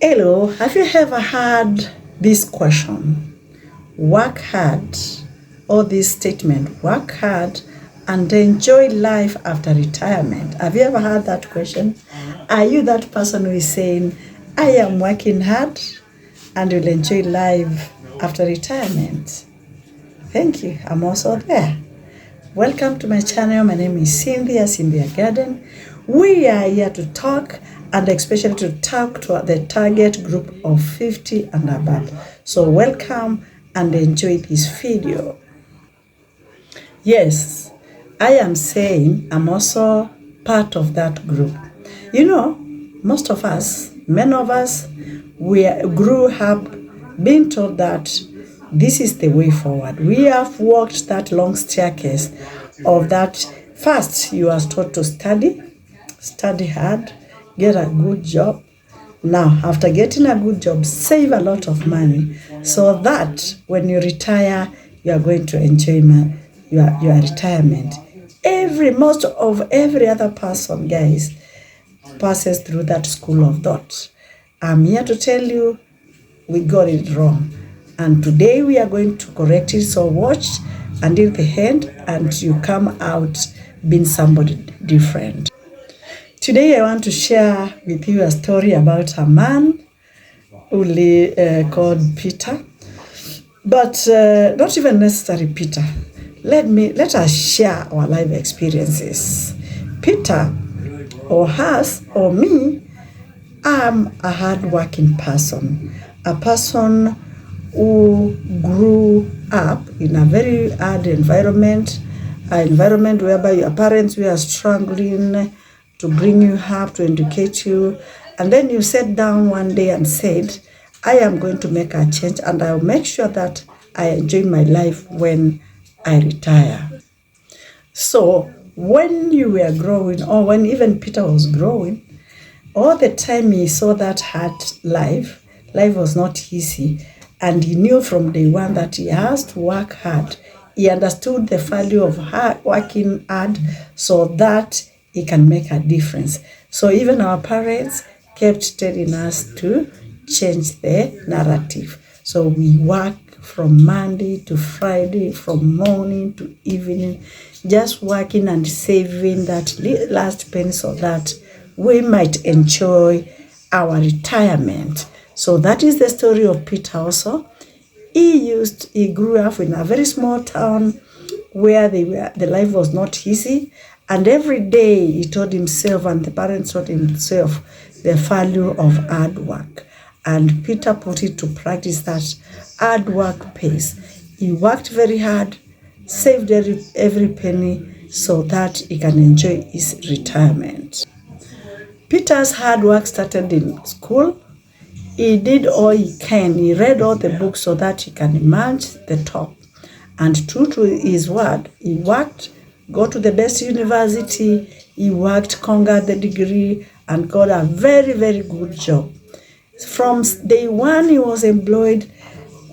Hello, have you ever had this question? Work hard, or this statement, work hard and enjoy life after retirement. Have you ever heard that question? Are you that person who is saying, I am working hard and will enjoy life after retirement? Thank you. I'm also there. Welcome to my channel. My name is Cynthia Garden. We are here to talk, and especially to talk to the target group of 50 and above. So welcome and enjoy this video. Yes, I am saying I'm also part of that group. You know, most of us, many of us, we grew up being told that this is the way forward. We have walked that long staircase of that. First, you are taught to study hard, get a good job. Now, after getting a good job, save a lot of money so that when you retire, you are going to enjoy your retirement. Most of every other person, guys, passes through that school of thought. I'm here to tell you we got it wrong. And today we are going to correct it. So watch until the end and you come out being somebody different. Today I want to share with you a story about a man called Peter, but not even necessarily Peter. Let us share our life experiences. Peter, or us, or me, I'm a hardworking person, a person who grew up in a very hard environment, an environment whereby your parents were struggling to bring you up, to educate you, and then you sat down one day and said, I am going to make a change and I'll make sure that I enjoy my life when I retire. So when you were growing, or when even Peter was growing, all the time he saw that hard life was not easy, and he knew from day one that he has to work hard. He understood the value of working hard so that he can make a difference. So even our parents kept telling us to change the narrative. So we work from Monday to Friday, from morning to evening, just working and saving that last penny so that we might enjoy our retirement. So that is the story of Peter also. He grew up in a very small town where the life was not easy, and every day he told himself, and the parents told himself, the value of hard work. And Peter put it to practice that hard work pays. He worked very hard, saved every penny so that he can enjoy his retirement. Peter's hard work started in school. He did all he can. He read all the books so that he can emerge the top. And true to his word, he worked, got to the best university, he worked, conquered the degree, and got a very, very good job. From day one he was employed,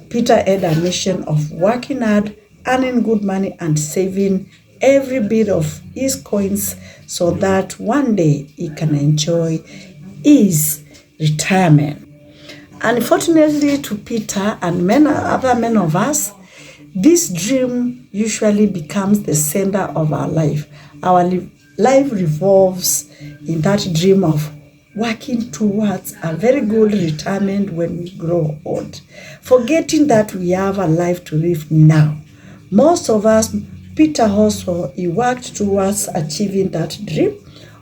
Peter had a mission of working hard, earning good money, and saving every bit of his coins so that one day he can enjoy his retirement. Unfortunately to Peter and other men of us, this dream usually becomes the center of our life. Our life revolves in that dream of working towards a very good retirement when we grow old, forgetting that we have a life to live now. Most of us, Peter also, he worked towards achieving that dream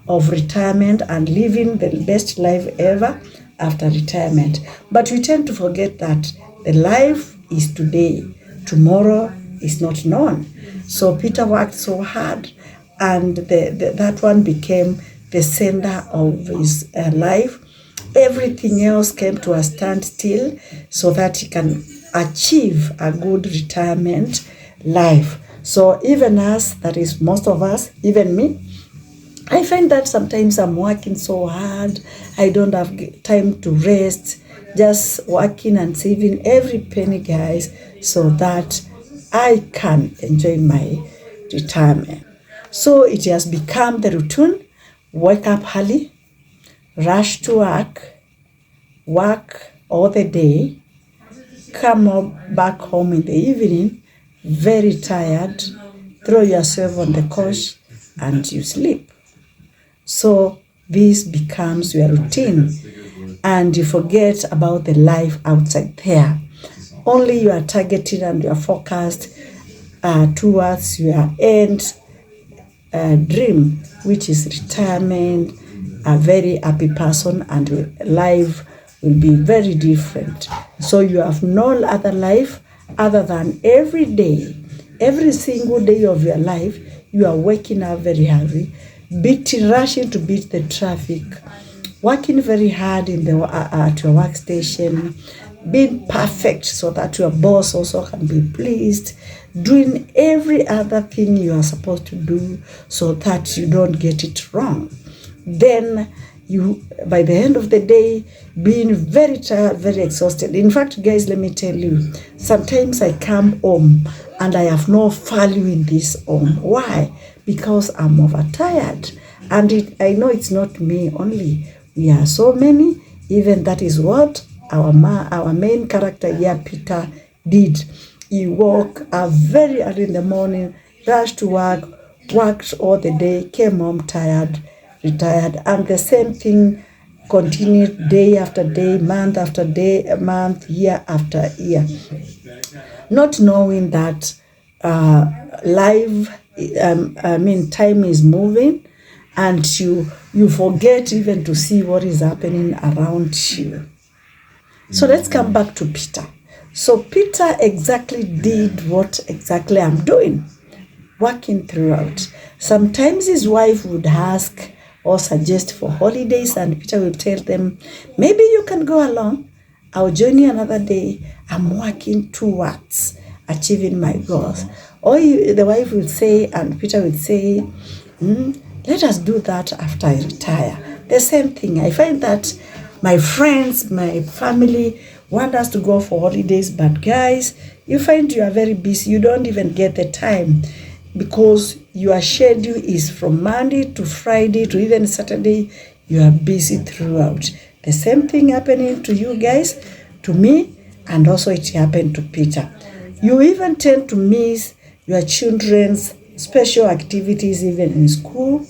of retirement and living the best life ever after retirement. But we tend to forget that the life is today. Tomorrow is not known. So Peter worked so hard, and that one became the center of his life. Everything else came to a standstill so that he can achieve a good retirement life. So even us, that is most of us, even me, I find that sometimes I'm working so hard, I don't have time to rest, just working and saving every penny, guys, so that I can enjoy my retirement. So it has become the routine: wake up early, rush to work, work all the day, come back home in the evening, very tired, throw yourself on the couch and you sleep. So this becomes your routine and you forget about the life outside there. Only you are targeted and you are focused towards your end dream, which is retirement, a very happy person, and life will be very different. So you have no other life other than every day, every single day of your life, you are waking up very early, rushing to beat the traffic, working very hard at your workstation, being perfect so that your boss also can be pleased, doing every other thing you are supposed to do so that you don't get it wrong. Then you, by the end of the day, being very tired, very exhausted. In fact, guys, let me tell you, sometimes I come home and I have no value in this home. Why? Because I'm overtired. And I know it's not me only. We are so many. Even that is what our main character here, Peter, did. He woke up very early in the morning, rushed to work, worked all the day, came home tired, retired, and the same thing continued day after day, month after day, month, year after year. Not knowing that time is moving, and you forget even to see what is happening around you. So let's come back to Peter. So Peter exactly did what exactly I'm doing, working throughout. Sometimes his wife would ask or suggest for holidays, and Peter will tell them, maybe you can go along. I'll join you another day. I'm working towards achieving my goals. Or the wife will say, and Peter will say, let us do that after I retire. The same thing. I find that my friends, my family want us to go for holidays, but guys, you find you are very busy. You don't even get the time because your schedule is from Monday to Friday to even Saturday. You are busy throughout. The same thing happening to you guys, to me, and also it happened to Peter. You even tend to miss your children's special activities even in school.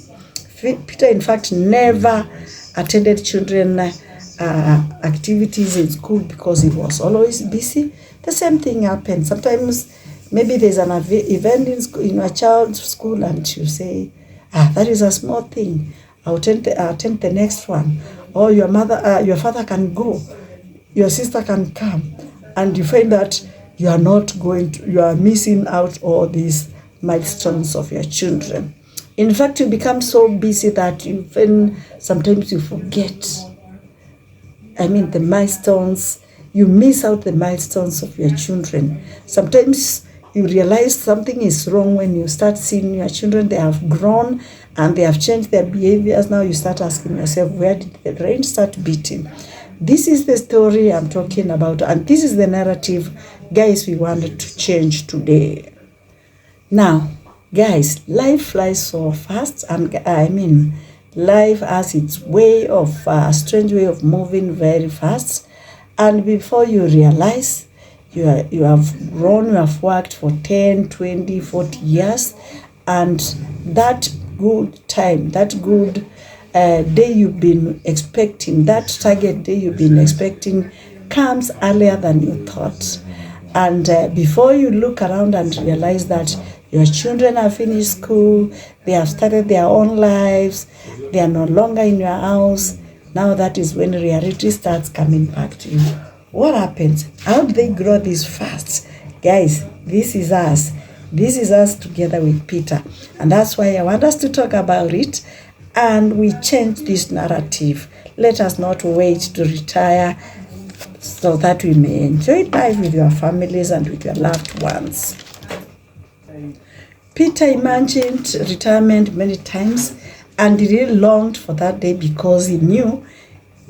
Peter, in fact, never attended children activities in school because he was always busy. The same thing happens. Sometimes maybe there's an event in school, in a child's school, and you say, that is a small thing. I'll attend the next one. Or your father can go, your sister can come, and you find that you are missing out all these milestones of your children. In fact, you become so busy that sometimes you forget. The milestones, you miss out the milestones of your children. Sometimes you realize something is wrong when you start seeing your children. They have grown and they have changed their behaviors. Now you start asking yourself, where did the rain start beating? This is the story I'm talking about, and this is the narrative, guys, we wanted to change today. Now, guys, life flies so fast, and life has its way of strange way of moving very fast, and before you realize, you have grown, you have worked for 10, 20, 40 years, and that good time, that good day you've been expecting, that target day you've been expecting comes earlier than you thought. And before you look around and realize that your children have finished school, they have started their own lives, they are no longer in your house, now that is when reality starts coming back to you. What happens? How do they grow this fast? Guys, this is us. This is us together with Peter. And that's why I want us to talk about it. And we change this narrative. Let us not wait to retire so that we may enjoy life with your families and with your loved ones. Peter imagined retirement many times, and he really longed for that day because he knew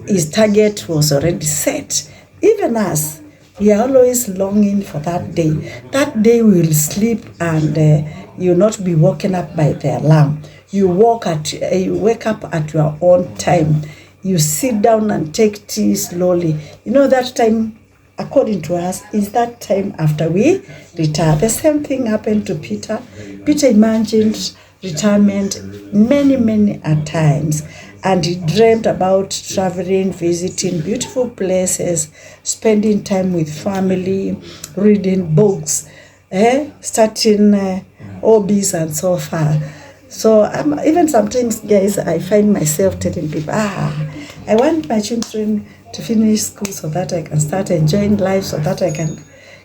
his target was already set. Even us, we are always longing for that day. That day we will sleep and you will not be woken up by the alarm. You wake up at your own time. You sit down and take tea slowly. You know that time, according to us, is that time after we retire. The same thing happened to Peter. Peter imagined retirement many a times, and he dreamt about traveling, visiting beautiful places, spending time with family, reading books, starting hobbies and so far. So even sometimes, guys, I find myself telling people, I want my children to finish school so that I can start enjoying life, so that I can.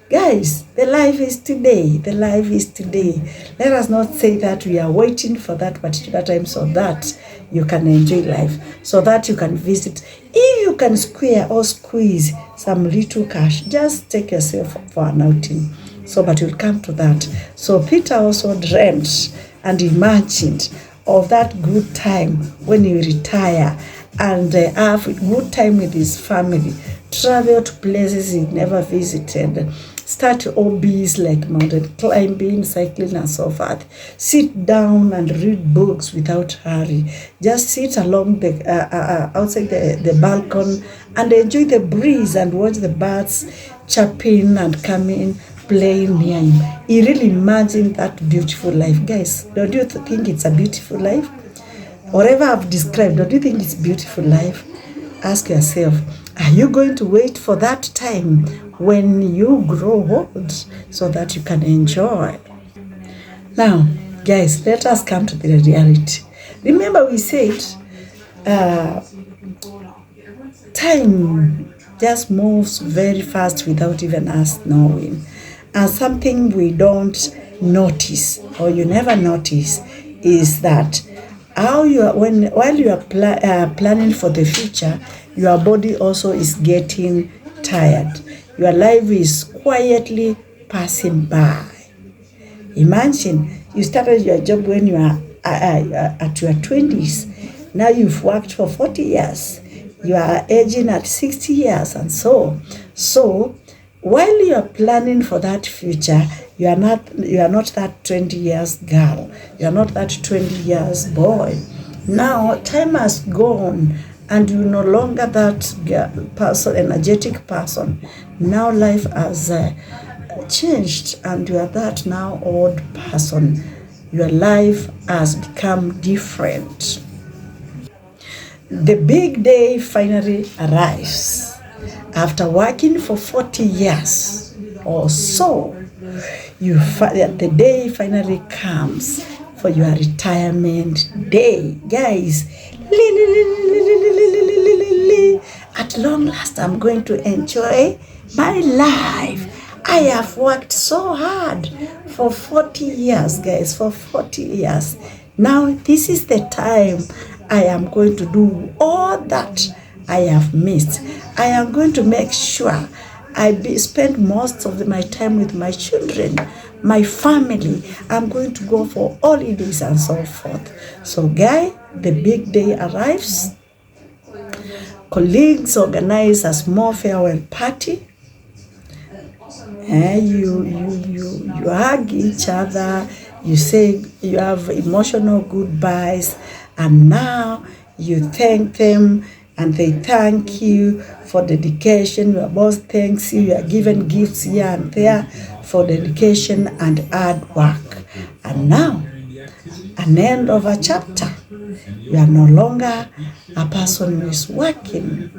Guys, the life is today. The life is today. Let us not say that we are waiting for that particular time so that you can enjoy life, so that you can visit. If you can square or squeeze some little cash, just take yourself for an outing. So, but we'll come to that. So Peter also dreamt and imagined of that good time when he retire and have a good time with his family, travel to places he never visited, start hobbies like mountain climbing, cycling, and so forth. Sit down and read books without hurry. Just sit along the outside the balcony and enjoy the breeze and watch the birds chirping and coming, playing near him. He really imagined that beautiful life. Guys, don't you think it's a beautiful life? Whatever I've described, don't you think it's beautiful life? Ask yourself, are you going to wait for that time when you grow old so that you can enjoy? Now, guys, let us come to the reality. Remember we said time just moves very fast without even us knowing. And something we don't notice, or you never notice, is that while you are planning for the future, your body also is getting tired. Your life is quietly passing by. Imagine you started your job when you are at your 20s. Now you've worked for 40 years. You are aging at 60 years and so. So while you are planning for that future, you are not that 20 years girl. You are not that 20 years boy. Now time has gone and you're no longer that person, energetic person. Now life has changed and you are that now old person. Your life has become different. The big day finally arrives. After working for 40 years or so, the day finally comes for your retirement day. Guys, at long last, I'm going to enjoy my life. I have worked so hard for 40 years, guys, for 40 years. Now, this is the time I am going to do all that I have missed. I am going to make sure I spend most of my time with my children, my family. I'm going to go for holidays and so forth. So, guys, the big day arrives. Colleagues organize a small farewell party. You hug each other. You say you have emotional goodbyes, and now you thank them. And they thank you for dedication. Your boss thanks you. You are given gifts here and there for dedication and hard work. And now, an end of a chapter. You are no longer a person who is working.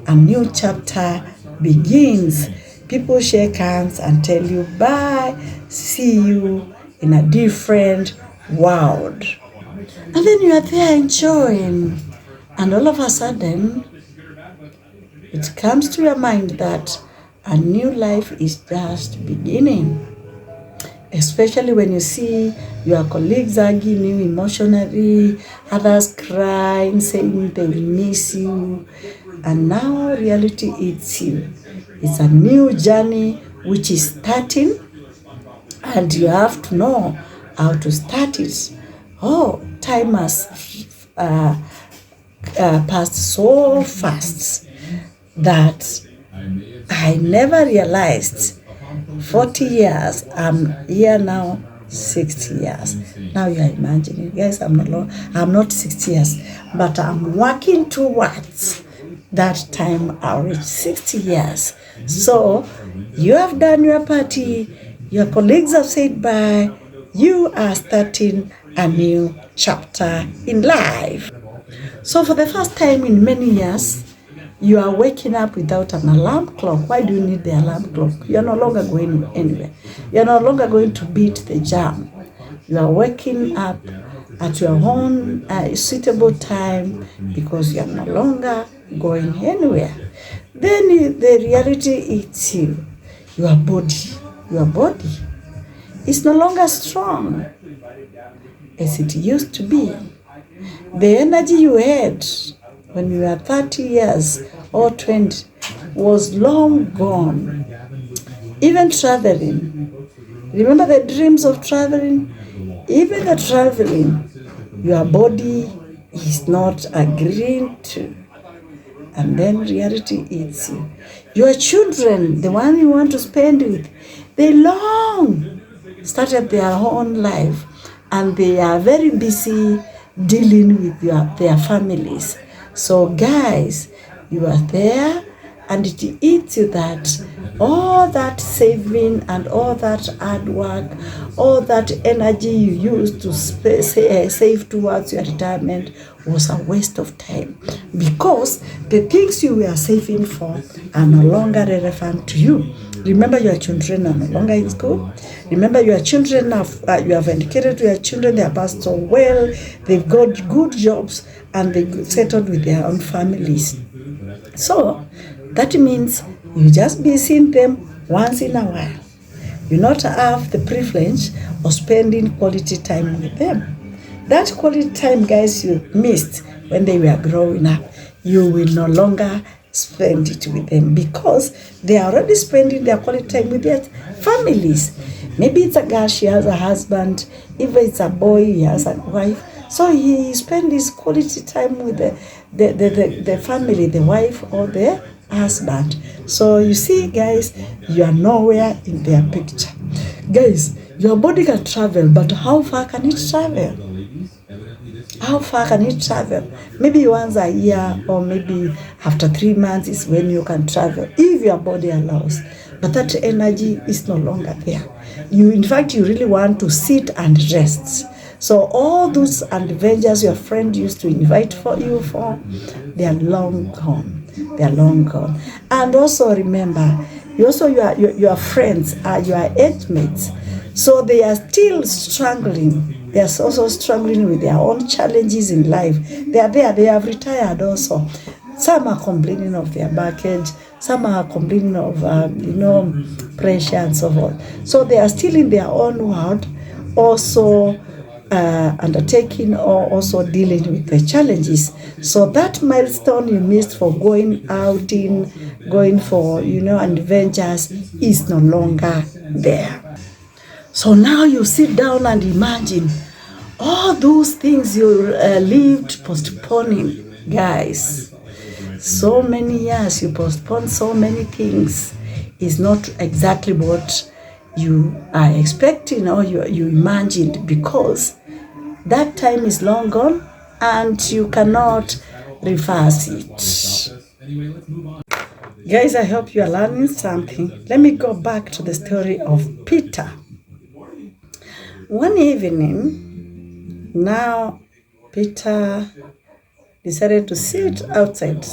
A new chapter begins. People shake hands and tell you bye. See you in a different world. And then you are there enjoying. And all of a sudden, it comes to your mind that a new life is just beginning. Especially when you see your colleagues hugging you emotionally, others crying, saying they will miss you. And now reality hits you. It's a new journey which is starting, and you have to know how to start it. Oh, time has passed so fast that I never realized 40 years I'm here now 60 years. Now you are imagining, guys, I'm not 60 years, but I'm working towards that time I'll reach 60 years. So you have done your party, your colleagues have said bye, you are starting a new chapter in life. So for the first time in many years, you are waking up without an alarm clock. Why do you need the alarm clock? You are no longer going anywhere. You are no longer going to beat the jam. You are waking up at your own suitable time because you are no longer going anywhere. Then the reality hits you. Your body is no longer strong as it used to be. The energy you had when you were 30 years or 20 was long gone. Even traveling, remember the dreams of traveling? Even the traveling, your body is not agreeing to. And then reality hits you. Your children, the one you want to spend with, they long started their own life and they are very busy dealing with their families. So guys, you are there and it hits you that all that saving and all that hard work, all that energy you used to save towards your retirement was a waste of time because the things you were saving for are no longer relevant to you. Remember, your children are no longer in school. Remember, your children you have indicated to your children they are passed so well, they've got good jobs, and they settled with their own families. So that means you just be seeing them once in a while. You not have the privilege of spending quality time with them. That quality time, guys, you missed when they were growing up. You will no longer spend it with them because they are already spending their quality time with their families. Maybe it's a girl, she has a husband. If it's a boy, he has a wife. So he spends his quality time with the family, the wife or the husband. So you see, guys, you are nowhere in their picture. Guys, your body can travel, but how far can it travel? How far can it travel? Maybe once a year or maybe after 3 months is when you can travel, if your body allows. But that energy is no longer there. In fact, you really want to sit and rest. So all those adventures your friend used to invite you for, they are long gone. They are long gone. And also remember, your friends are your age mates. So they are still struggling. They are also struggling with their own challenges in life. They are there. They have retired also. Some are complaining of their baggage. Some are complaining of, pressure and so forth. So they are still in their own world, also undertaking or also dealing with the challenges. So that milestone you missed for going outing, going for, adventures is no longer there. So now you sit down and imagine all those things you lived postponing, guys. So many years you postponed so many things is not exactly what you are expecting or you imagined, because that time is long gone and you cannot reverse it. Guys, I hope you are learning something. Let me go back to the story of Peter. One evening, now Peter decided to sit outside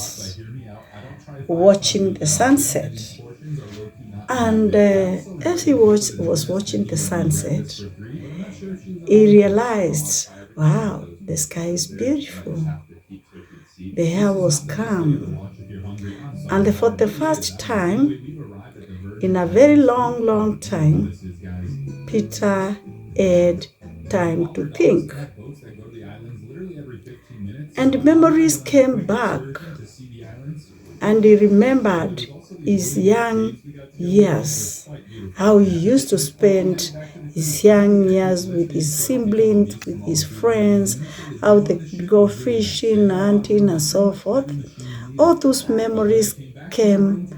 watching the sunset. And as he was watching the sunset, he realized, wow, the sky is beautiful. The air was calm. And for the first time, in a very long time, Peter had time to think. And memories came back. And he remembered his young years, how he used to spend his young years with his siblings, with his friends, how they go fishing, hunting, and so forth. All those memories came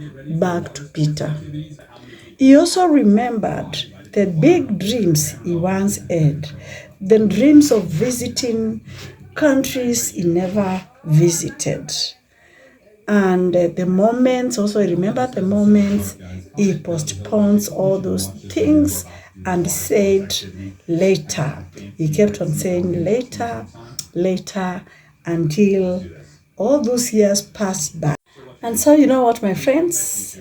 back to Peter. He also remembered the big dreams he once had, the dreams of visiting countries he never visited. And the moments, also remember the moments he postpones all those things and said later. He kept on saying later, later, until all those years passed by. And so, you know what, my friends?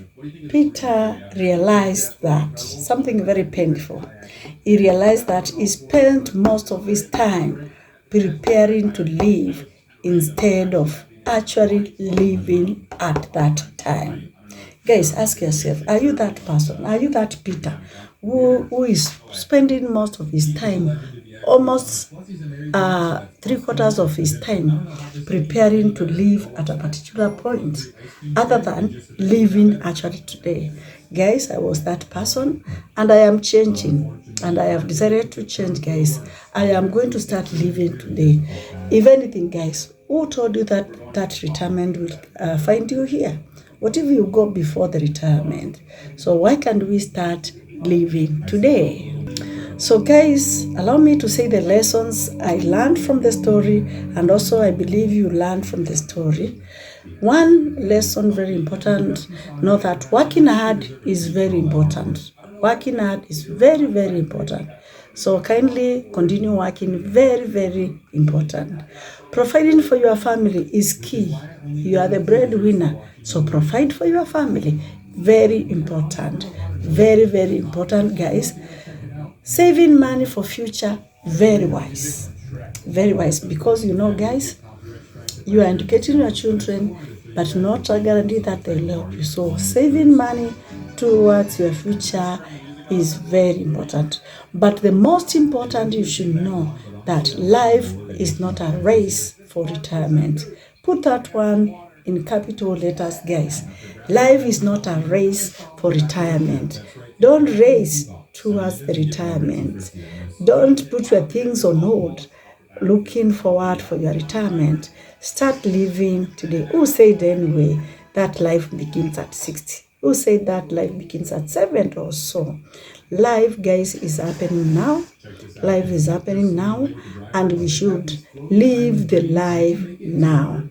Peter realized that something very painful. He realized that he spent most of his time preparing to leave instead of actually living at that time. Guys, ask yourself, are you that person? Are you that Peter who is spending most of his time, almost 3/4 of his time, preparing to leave at a particular point, other than living actually today? Guys, I was that person, and I am changing, and I have decided to change, guys. I am going to start living today. If anything, guys, who told you that retirement will find you here? What if you go before the retirement? So why can't we start living today? So guys, allow me to say the lessons I learned from the story, and also I believe you learned from the story. One lesson very important, know that working hard is very important. Working hard is very, very important. So kindly continue working, very, very important. Providing for your family is key. You are the breadwinner, so provide for your family. Very important. Very, very important, guys. Saving money for future, very wise. Very wise, because you know, guys, you are educating your children, but not a guarantee that they'll help you. So saving money towards your future is very important. But the most important, you should know that life is not a race for retirement. Put that one in capital letters, guys. Life is not a race for retirement. Don't race towards the retirement. Don't put your things on hold looking forward for your retirement. Start living today. Who said anyway that life begins at 60? Who said that life begins at 70 or so? Life, guys, is happening now. Life is happening now, and we should live the life now.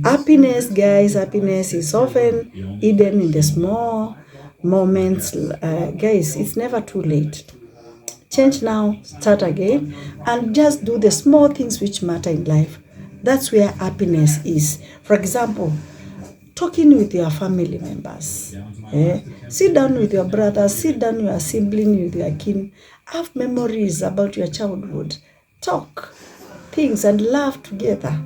Happiness, guys, happiness is often hidden in the small moments. Guys, it's never too late. Change now, start again, and just do the small things which matter in life. That's where happiness is. For example, talking with your family members. Sit down with your brothers, sit down with your sibling, with your kin. Have memories about your childhood. Talk things and laugh together.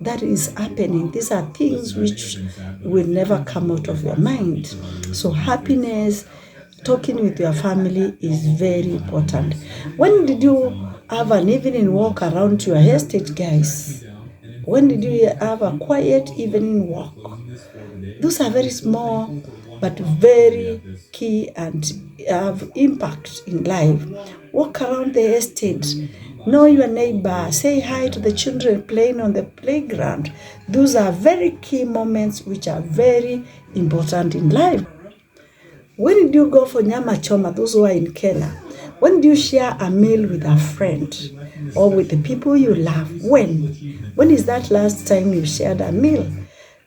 That is happening. These are things which will never come out of your mind. So happiness, talking with your family is very important. When did you have an evening walk around your estate, guys? When did you have a quiet evening walk? Those are very small but very key and have impact in life. Walk around the estate. Know your neighbor. Say hi to the children playing on the playground. Those are very key moments which are very important in life. When did you go for nyama choma, those who are in Kenya? When do you share a meal with a friend or with the people you love? When? When is that last time you shared a meal?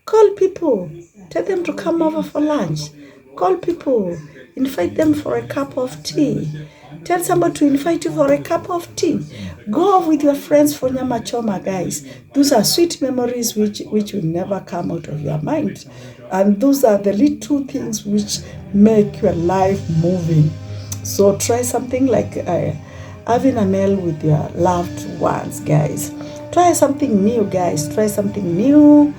Call people. Tell them to come over for lunch. Call people. Invite them for a cup of tea. Tell somebody to invite you for a cup of tea. Go with your friends for nyama choma, guys. Those are sweet memories which will never come out of your mind. And those are the little things which make your life moving. So try something like having a meal with your loved ones, guys. Try something new, guys. Try something new.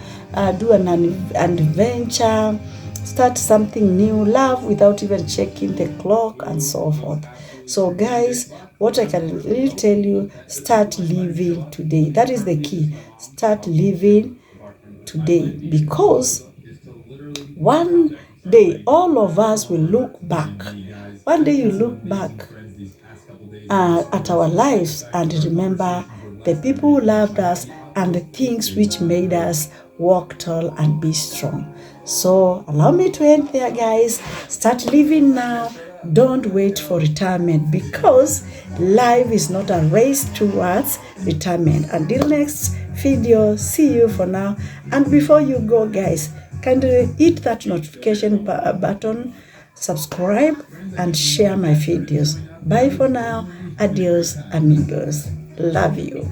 Do an adventure. Start something new. Love without even checking the clock and so forth. So guys, what I can really tell you, start living today. That is the key. Start living today, because one day all of us will look back. One day you look back at our lives and remember the people who loved us and the things which made us walk tall and be strong. So allow me to end there, guys. Start living now. Don't wait for retirement, because life is not a race towards retirement. Until next video, see you for now. And before you go, guys, kindly hit that notification button, subscribe, and share my videos. Bye for now. Adios, amigos. Love you.